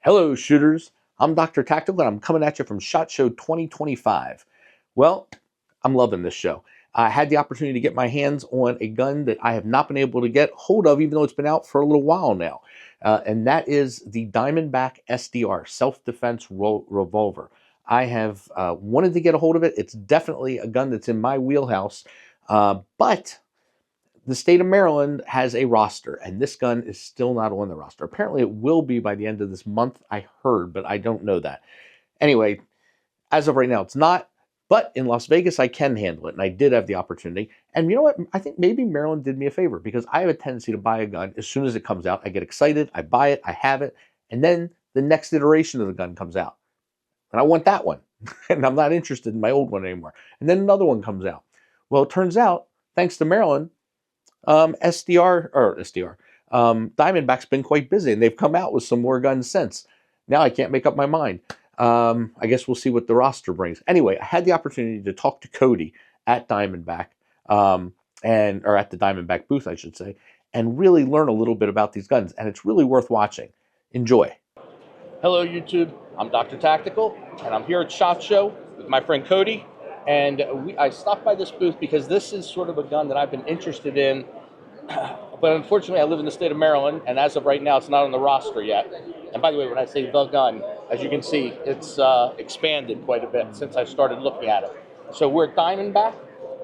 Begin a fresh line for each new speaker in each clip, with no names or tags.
Hello shooters, I'm Dr. Tactical and I'm coming at you from SHOT Show 2025. Well, I'm loving this show. I had the opportunity to get my hands on a gun that I have not been able to get hold of, even though it's been out for a little while now. And that is the Diamondback Sdr, self-defense revolver. I have wanted to get a hold of it. It's definitely a gun that's in my wheelhouse, but the state of Maryland has a roster, and this gun is still not on the roster. Apparently, it will be by the end of this month, I heard, but I don't know that. Anyway, as of right now, it's not. But in Las Vegas, I can handle it, and I did have the opportunity. And you know what? I think maybe Maryland did me a favor, because I have a tendency to buy a gun as soon as it comes out. I get excited, I buy it, I have it, and then the next iteration of the gun comes out. And I want that one, and I'm not interested in my old one anymore. And then another one comes out. Well, it turns out, thanks to Maryland, Diamondback's been quite busy, and they've come out with some more guns since. Now I can't make up my mind. I guess we'll see what the roster brings. Anyway, I had the opportunity to talk to Cody at Diamondback, or at the Diamondback booth, I should say, and really learn a little bit about these guns, and it's really worth watching. Enjoy. Hello, YouTube. I'm Dr. Tactical, and I'm here at SHOT Show with my friend Cody. And I stopped by this booth because this is sort of a gun that I've been interested in, but unfortunately I live in the state of Maryland, and as of right now it's not on the roster yet. And by the way, when I say the gun, as you can see, it's expanded quite a bit since I started looking at it. So we're at Diamondback,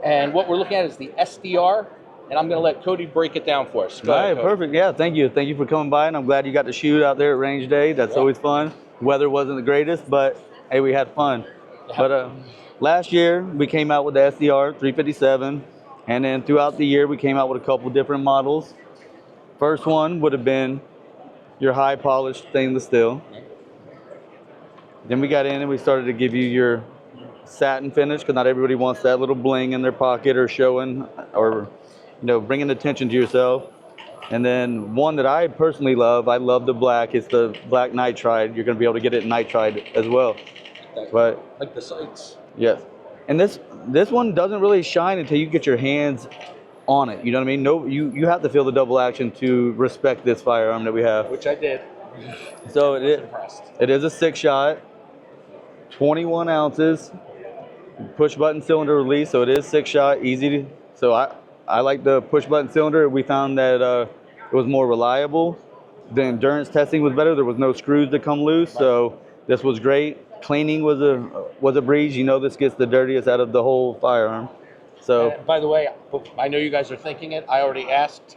and what we're looking at is the SDR, and I'm going to let Cody break it down for us.
All right, perfect. Yeah, thank you. Thank you for coming by, and I'm glad you got to shoot out there at range day. That's always fun. Weather wasn't the greatest, but hey, we had fun. But last year, we came out with the SDR 357, and then throughout the year, we came out with a couple different models. First one would have been your high polished stainless steel. Then we got in and we started to give you your satin finish, because not everybody wants that little bling in their pocket or showing, or bringing attention to yourself. And then one that I personally love, I love the black. It's the black nitride. You're going to be able to get it in nitride as well. But
like the sights.
Yes. And this one doesn't really shine until you get your hands on it. You know what I mean? No, you have to feel the double action to respect this firearm that we have.
Which I did.
So it is a 6-shot, 21 ounces, push button cylinder release. So it is 6-shot, easy to. So I like the push button cylinder. We found that it was more reliable. The endurance testing was better. There was no screws that come loose. So this was great. Cleaning was a breeze. This gets the dirtiest out of the whole firearm. So,
by the way, I know you guys are thinking it. I already asked.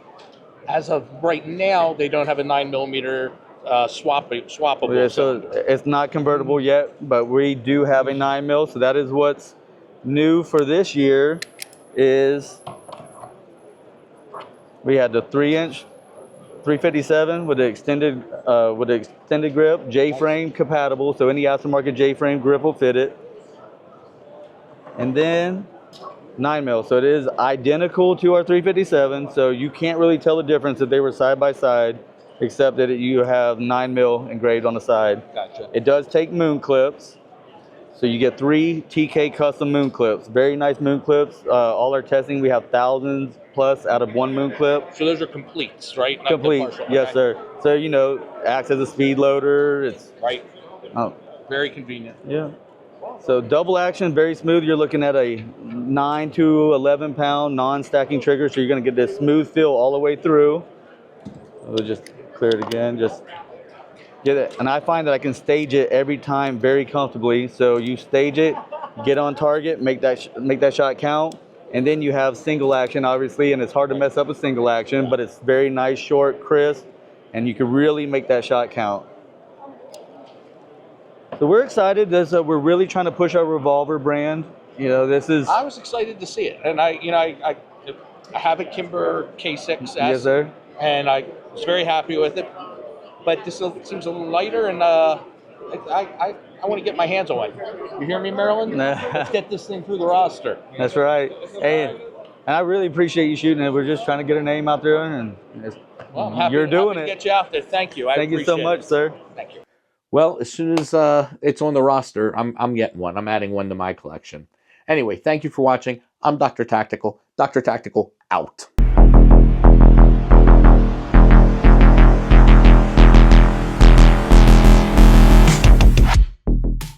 As of right now, they don't have a 9mm swappable.
Yeah, so it's not convertible yet, but we do have a 9mm. So that is what's new for this year. Is we had the 3-inch 357 with the extended grip, J-frame compatible, so any aftermarket J-frame grip will fit it. And then 9mm, so it is identical to our 357, so you can't really tell the difference if they were side by side, except that you have 9mm engraved on the side.
Gotcha.
It does take moon clips, so you get 3 TK custom moon clips. Very nice moon clips. All our testing, we have thousands plus out of one moon clip.
So those are completes, right? Not
complete, yes, sir. So acts as a speed loader. It's
right. Very convenient.
Yeah. So double action, very smooth. You're looking at a 9 to 11 pound non-stacking trigger, so you're going to get this smooth feel all the way through. We'll just clear it again. Just get it, and I find that I can stage it every time very comfortably. So you stage it, get on target, make that shot count, and then you have single action, obviously, and it's hard to mess up a single action, but it's very nice, short, crisp, and you can really make that shot count. So we're excited. We're really trying to push our revolver brand. This is.
I was excited to see it, and I have a Kimber K6S.
Yes, sir.
And I was very happy with it. But this seems a little lighter, and I want to get my hands on it. You hear me, Maryland? Let's get this thing through the roster.
That's right. Hey, and I really appreciate you shooting it. We're just trying to get a name out there, and you're doing it.
Get you out there. Thank you.
Thank you so much, sir.
Thank you. Well, as soon as it's on the roster, I'm getting one. I'm adding one to my collection. Anyway, thank you for watching. I'm Dr. Tactical. Dr. Tactical out.